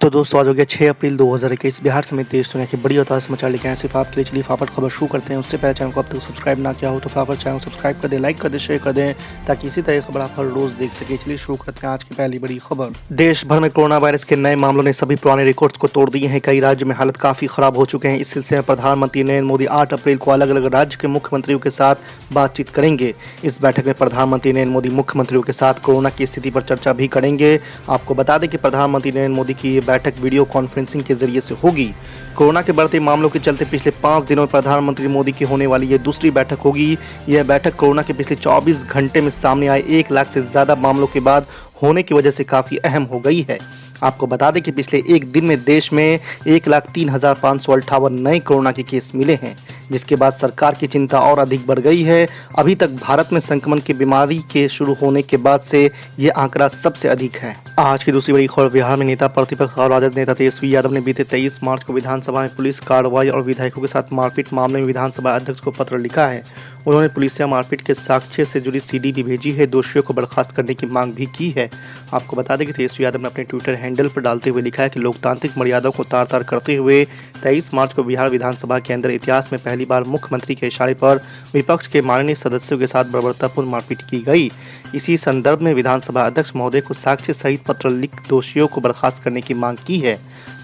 तो दोस्तों आज हो गया 6 अप्रैल 2021। बिहार समेत देश दुनिया की बड़ी और ताज़ा समाचार लेके आए सिर्फ आपके लिए। चलिए फटाफट खबर शुरू करते हैं। उससे पहले चैनल को अब तक सब्सक्राइब ना किया हो तो फटाफट चैनल सब्सक्राइब कर दें, लाइक कर दें, शेयर कर दें ताकि इसी तरह खबर आप हर रोज देख सके। चलिए शुरू करते हैं आज की पहली बड़ी खबर। देश भर में कोरोना वायरस के नए मामलों ने सभी पुराने रिकॉर्ड्स को तोड़ दिए हैं। कई राज्यों में हालत काफी खराब हो चुके हैं। इस सिलसिले में प्रधानमंत्री नरेंद्र मोदी 8 अप्रैल को अलग अलग राज्य के मुख्यमंत्रियों के साथ बातचीत करेंगे। इस बैठक में प्रधानमंत्री नरेंद्र मोदी मुख्यमंत्रियों के साथ कोरोना की स्थिति पर चर्चा भी करेंगे। आपको बता दें कि प्रधानमंत्री नरेंद्र मोदी की ये बैठक वीडियो कॉन्फ्रेंसिंग के जरिए से होगी। कोरोना के बढ़ते मामलों के चलते पिछले 5 दिनों में प्रधानमंत्री मोदी की होने वाली यह दूसरी बैठक होगी। यह बैठक कोरोना के पिछले 24 घंटे में सामने आए 1 लाख से ज्यादा मामलों के बाद होने की वजह से काफी अहम हो गई है। आपको बता दें कि पिछले एक दिन में देश में 1,03,558 नए कोरोना के केस मिले हैं, जिसके बाद सरकार की चिंता और अधिक बढ़ गई है। अभी तक भारत में संक्रमण की बीमारी के शुरू होने के बाद से ये आंकड़ा सबसे अधिक है। आज की दूसरी बड़ी खबर। बिहार में नेता प्रतिपक्ष और राजद नेता तेजस्वी यादव ने बीते 23 मार्च को विधानसभा में पुलिस कार्रवाई और विधायकों के साथ मारपीट मामले में विधानसभा अध्यक्ष को पत्र लिखा है। उन्होंने पुलिस या मारपीट के साक्ष्य से जुड़ी सीडी भी भेजी है। दोषियों को बर्खास्त करने की मांग भी की है। आपको बता दें कि तेजस्वी यादव ने अपने ट्विटर हैंडल पर डालते हुए लिखा है कि लोकतांत्रिक मर्यादाओं को तार तार करते हुए 23 मार्च को बिहार विधानसभा के अंदर इतिहास में पहली बार मुख्यमंत्री के इशारे पर विपक्ष के माननीय सदस्यों के साथ बर्बरतापूर्ण मारपीट की गई। इसी संदर्भ में विधानसभा अध्यक्ष महोदय को साक्ष्य सहित पत्र लिख दोषियों को बर्खास्त करने की मांग की है।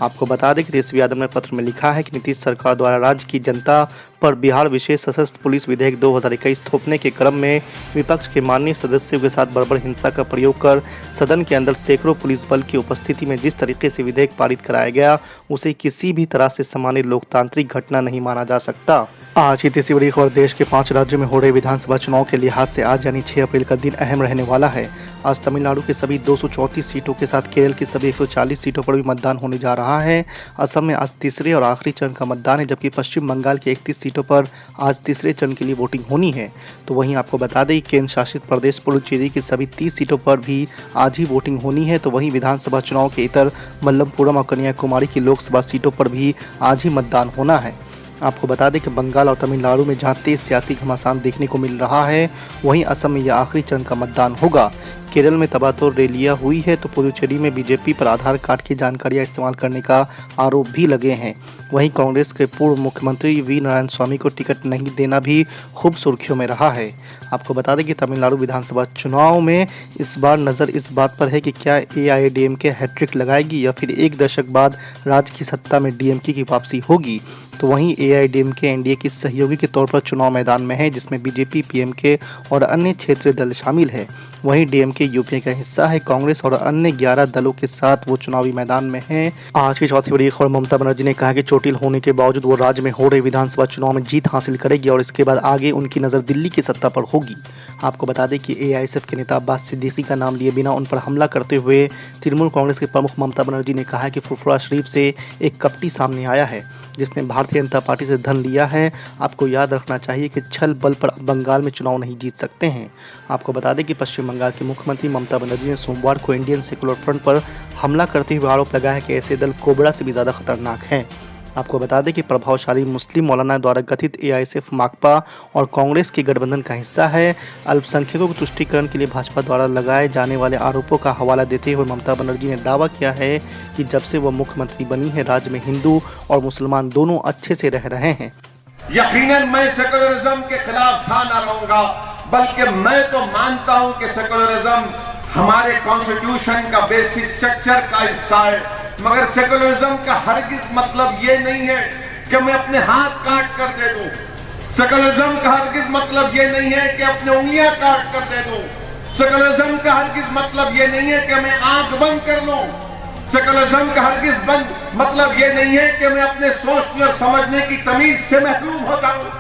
आपको बता दें कि तेजस्वी यादव ने पत्र में लिखा है कि नीतीश सरकार द्वारा राज्य की जनता पर बिहार विशेष सशस्त्र पुलिस विधेयक 2021 थोपने के क्रम में विपक्ष के माननीय सदस्यों के साथ बर्बर हिंसा का प्रयोग कर सदन के अंदर सैकड़ों पुलिस बल की उपस्थिति में जिस तरीके से विधेयक पारित कराया गया, उसे किसी भी तरह से सामान्य लोकतांत्रिक घटना नहीं माना जा सकता। आज की तीसरी बड़ी खबर। देश के 5 राज्यों में हो रहे विधानसभा चुनाव के लिहाज से आज यानी 6 अप्रैल का दिन अहम रहने वाला है। आज तमिलनाडु के सभी 234 सीटों के साथ केरल की सभी 140 सीटों पर भी मतदान होने जा रहा है। असम में आज तीसरे और आखिरी चरण का मतदान है, जबकि पश्चिम बंगाल के 31 सीटों पर आज तीसरे चरण के लिए वोटिंग होनी है। तो वहीं आपको बता दें केंद्र शासित प्रदेश पुडुचेरी की सभी 30 सीटों पर भी आज ही वोटिंग होनी है। तो वहीं विधानसभा चुनाव के इतर मल्लपुरम और कन्याकुमारी की लोकसभा सीटों पर भी आज ही मतदान होना है। आपको बता दें कि बंगाल और तमिलनाडु में जहां तेज सियासी घमासान देखने को मिल रहा है, वहीं असम में यह आखिरी चरण का मतदान होगा। केरल में तबातोड़ रैलियां हुई है, तो पुडुचेरी में बीजेपी पर आधार कार्ड की जानकारियां इस्तेमाल करने का आरोप भी लगे हैं। वहीं कांग्रेस के पूर्व मुख्यमंत्री वी नारायण स्वामी को टिकट नहीं देना भी खूब सुर्खियों में रहा है। आपको बता दें कि तमिलनाडु विधानसभा चुनाव में इस बार नज़र इस बात पर है कि क्या एआईएडीएमके हैट्रिक लगाएगी या फिर एक दशक बाद राज्य की सत्ता में डीएमके की वापसी होगी। तो वहीं एआईएडीएमके एनडीए की सहयोगी के तौर पर चुनाव मैदान में है, जिसमें बीजेपी, पीएमके और अन्य क्षेत्रीय दल शामिल है। वहीं डीएमके यूपीए का हिस्सा है। कांग्रेस और अन्य 11 दलों के साथ वो चुनावी मैदान में है। आज की चौथी बड़ी खबर। ममता बनर्जी ने कहा कि चोटिल होने के बावजूद वो राज्य में हो रहे विधानसभा चुनाव में जीत हासिल करेगी और इसके बाद आगे उनकी नज़र दिल्ली की सत्ता पर होगी। आपको बता दें कि एआईएसएफ के नेता अब्बास सिद्दीकी का नाम लिए बिना उन पर हमला करते हुए तृणमूल कांग्रेस के प्रमुख ममता बनर्जी ने कहा कि फुरफुरा शरीफ से एक कपटी सामने आया है, जिसने भारतीय जनता पार्टी से धन लिया है। आपको याद रखना चाहिए कि छल बल पर बंगाल में चुनाव नहीं जीत सकते हैं। आपको बता दें कि पश्चिम बंगाल की मुख्यमंत्री ममता बनर्जी ने सोमवार को इंडियन सेकुलर फ्रंट पर हमला करते हुए आरोप लगाया कि ऐसे दल कोबरा से भी ज़्यादा खतरनाक हैं। आपको बता दें कि प्रभावशाली मुस्लिम मौलाना द्वारा गठित एआईएसएफ माकपा और कांग्रेस के गठबंधन का हिस्सा है। अल्पसंख्यकों के तुष्टीकरण के लिए भाजपा द्वारा लगाए जाने वाले आरोपों का हवाला देते हुए ममता बनर्जी ने दावा किया है कि जब से वह मुख्यमंत्री बनी है, राज्य में हिंदू और मुसलमान दोनों अच्छे से रह रहे हैं। यकीनन मैं सेकुलरिज्म के खिलाफ था ना रहूंगा, बल्कि मैं तो मानता हूं कि सेकुलरिज्म हमारे कॉन्स्टिट्यूशन का बेसिक स्ट्रक्चर का हिस्सा है। मगर सेकुलरिज्म का हरगिज मतलब ये नहीं है कि मैं अपने हाथ काट कर दे दूं। सेकुलरिज्म का हरगिज मतलब ये नहीं है कि अपने उंगलियां काट कर दे दूं। सेकुलरिज्म का हरगिज मतलब ये नहीं है कि मैं आंख बंद कर लूं। सेकुलरिज्म का हरगिज मतलब ये नहीं है कि मैं अपने सोचने और समझने की तमीज से महरूम हो जाऊं।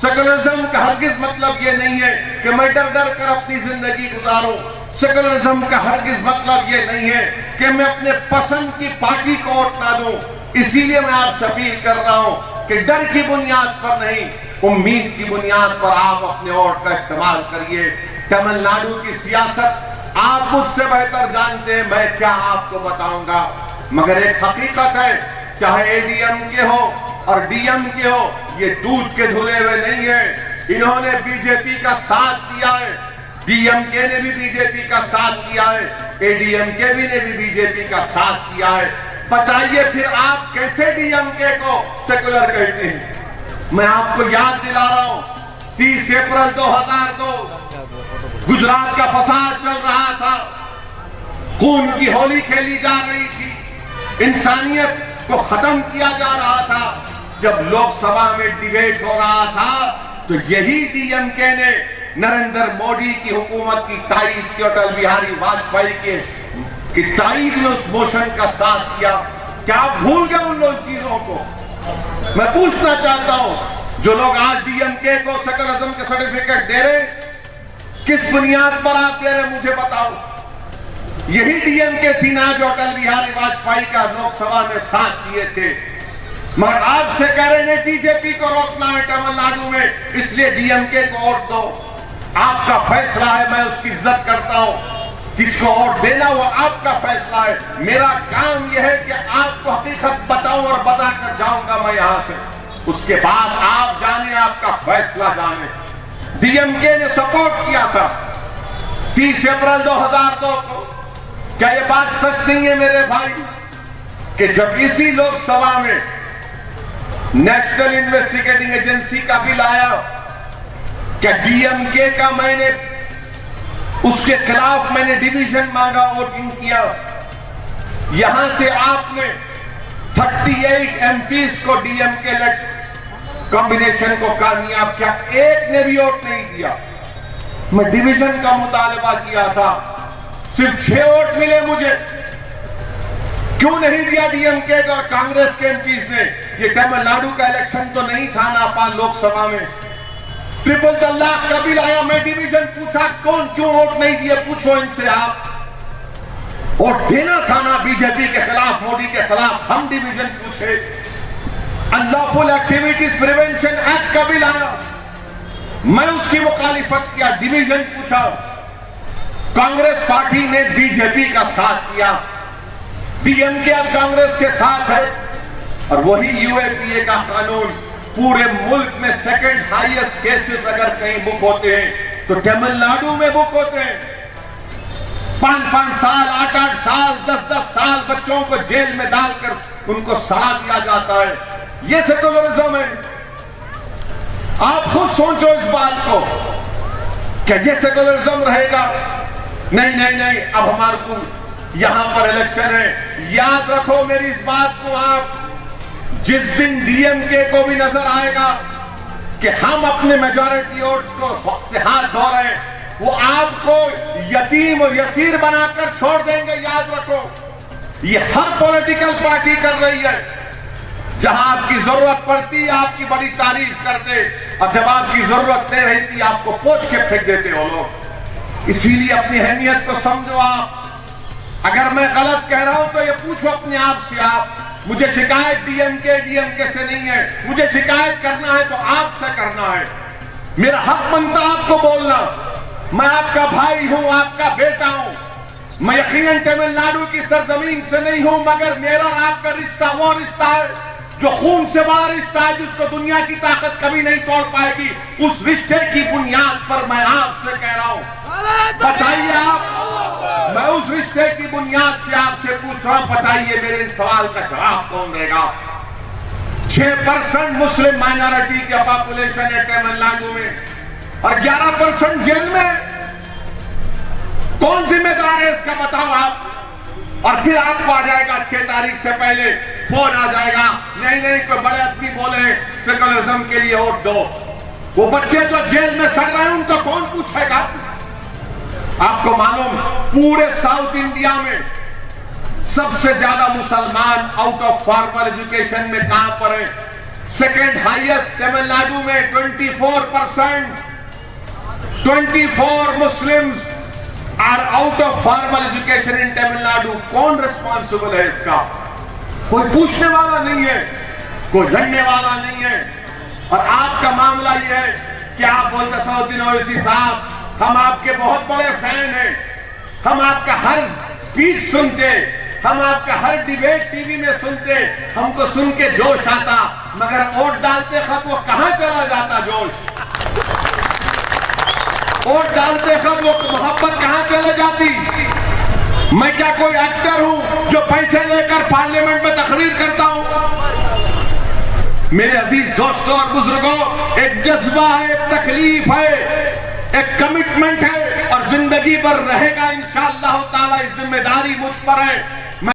सेकुलरिज्म का हरगिज मतलब ये नहीं है कि मैं डर डर कर अपनी जिंदगी गुजारूं। सेकुलरिज्म का हरगिज मतलब ये नहीं है कि मैं अपने पसंद की पार्टी को वोट ना दूं। इसीलिए मैं आपसे अपील कर रहा हूं कि डर की बुनियाद पर नहीं, उम्मीद की बुनियाद पर आप अपने वोट का इस्तेमाल करिए। तमिलनाडु की सियासत आप मुझसे बेहतर जानते हैं, मैं क्या आपको बताऊंगा। मगर एक हकीकत है, चाहे एडीएमके हो और डीएमके हो, ये दूध के धुले हुए नहीं है। इन्होंने बीजेपी का साथ दिया है, डीएमके ने भी बीजेपी का साथ किया है, एडीएमके भी ने भी बीजेपी का साथ किया है। बताइए फिर आप कैसे डीएमके को सेकुलर कहते हैं? मैं आपको याद दिला रहा हूं, 30 अप्रैल 2002 गुजरात का फसाद चल रहा था, खून की होली खेली जा रही थी, इंसानियत को खत्म किया जा रहा था। जब लोकसभा में डिबेट हो रहा था तो यही डीएमके ने नरेंद्र मोदी की हुकूमत की तारीफ की, अटल बिहारी वाजपेयी की तारीफ में उस मोशन का साथ किया। क्या आप भूल गए उन लोग चीजों को? मैं पूछना चाहता हूं, जो लोग आज डीएमके को सेकुलरिज्म के सर्टिफिकेट दे रहे, किस बुनियाद पर आप दे रहे मुझे बताओ। यही डीएमके थी ना जो अटल बिहारी वाजपेयी का लोकसभा में साथ दिए थे, मगर आपसे कह रहे हैं बीजेपी को रोकना है तमिलनाडु में, इसलिए डीएमके को वोट दो। आपका फैसला है, मैं उसकी इज्जत करता हूं। किसको वोट देना वो आपका फैसला है। मेरा काम यह है कि आपको हकीकत बताऊं और बताकर जाऊंगा मैं यहां से। उसके बाद आप जाने, आपका फैसला जाने। डीएमके ने सपोर्ट किया था 30 अप्रैल 2002 को। क्या ये बात सच नहीं है मेरे भाई कि जब इसी लोकसभा में नेशनल इन्वेस्टिगेटिंग एजेंसी का बिल आया, क्या डीएमके का मैंने उसके खिलाफ मैंने डिवीजन मांगा, वोटिंग किया। यहां से आपने 38 एमपीज को डीएमके कॉम्बिनेशन को कामयाब किया, एक ने भी वोट नहीं दिया। मैं डिवीजन का मुतालबा किया था, सिर्फ 6 वोट मिले मुझे। क्यों नहीं दिया डीएमके और कांग्रेस के एमपीज ने? ये तमिलनाडु का इलेक्शन तो नहीं था ना पाल लोकसभा में, ट्रिपल तलाक का बिल आया, मैं डिवीजन पूछा कौन क्यों वोट नहीं दिए, पूछो इनसे आप। वोट देना था ना बीजेपी के खिलाफ, मोदी के खिलाफ, हम डिवीजन पूछे। अनलॉफुल एक्टिविटीज प्रिवेंशन एक्ट का बिल आया, मैं उसकी मुखालिफत किया, डिवीजन पूछा। कांग्रेस पार्टी ने बीजेपी का साथ किया, डीएमके अब कांग्रेस के साथ है। और वही यूएपीए का कानून, पूरे मुल्क में सेकंड हाईएस्ट केसेस अगर कहीं बुक होते हैं तो तमिलनाडु में बुक होते हैं। 5-5 साल, 8-8 साल, 10-10 साल बच्चों को जेल में डालकर उनको सजा दिया जाता है। ये सेकुलरिज्म है। आप खुद सोचो इस बात को, क्या ये सेकुलरिज्म रहेगा? नहीं नहीं नहीं, अब हमारे को यहां पर इलेक्शन है। याद रखो मेरी इस बात को आप, जिस दिन डीएमके को भी नजर आएगा कि हम अपने मेजॉरिटी वोट्स को से हाथ धो रहे हैं, वो आपको यतीम और यसीर बनाकर छोड़ देंगे। याद रखो, ये हर पॉलिटिकल पार्टी कर रही है। जहां आपकी जरूरत पड़ती आपकी बड़ी तारीफ करते, और जब आपकी जरूरत नहीं रहती आपको पोंछ के फेंक देते हो लोग। इसीलिए अपनी अहमियत को समझो आप। अगर मैं गलत कह रहा हूं तो ये पूछो अपने आप से आप। मुझे शिकायत डीएमके से नहीं है, मुझे शिकायत करना है तो आपसे करना है। मेरा हक बनता आपको बोलना। मैं आपका भाई हूं, आपका बेटा हूं। मैं यकीनन तमिलनाडु की सरजमीन से नहीं हूं, मगर मेरा और आपका रिश्ता वो रिश्ता है जो खून से बड़ा रिश्ता है, जिसको दुनिया की ताकत कभी नहीं तोड़ पाएगी। उस रिश्ते की बुनियाद पर मैं आपसे कह रहा हूं, बताइए आप। मैं उस रिश्ते की बुनियाद से आपसे पूछ रहा हूं, बताइए मेरे इस सवाल का जवाब कौन देगा? 6% मुस्लिम माइनॉरिटी की पॉपुलेशन है तमिलनाडु में और 11% जेल में। कौन जिम्मेदार है इसका बताओ आप। और फिर आपको आ जाएगा 6 तारीख से पहले फोन आ जाएगा, नहीं नहीं कोई बड़े आदमी बोले सेकुलरिज्म के लिए वोट दो। वो बच्चे जो जेल में सड़ रहे हैं उनको कौन पूछेगा? आपको मालूम, पूरे साउथ इंडिया में सबसे ज्यादा मुसलमान आउट ऑफ फॉर्मल एजुकेशन में कहां पर है? सेकेंड हाईएस्ट तमिलनाडु में 24%। 24 Muslims are out of formal education in Tamil Nadu. कौन रिस्पॉन्सिबल है इसका? कोई पूछने वाला नहीं है, कोई लड़ने वाला नहीं है। और आपका मामला यह है कि आप बोलते सऊदीन ओवैसी साहब, हम आपके बहुत बड़े फैन हैं, हम आपका हर स्पीच सुनते, हम आपका हर डिबेट टीवी में सुनते, हमको सुन के जोश आता, मगर वोट डालते वक्त वो कहां चला जाता जोश? वोट डालते वक्त वो मोहब्बत कहां चले जाती? मैं क्या कोई एक्टर हूं जो पैसे लेकर पार्लियामेंट में मेरे अजीज दोस्तों और बुजुर्गों, एक जज्बा है, एक तकलीफ है, एक कमिटमेंट है और जिंदगी भर रहेगा इंशाअल्लाह ताला। इस जिम्मेदारी मुझ पर है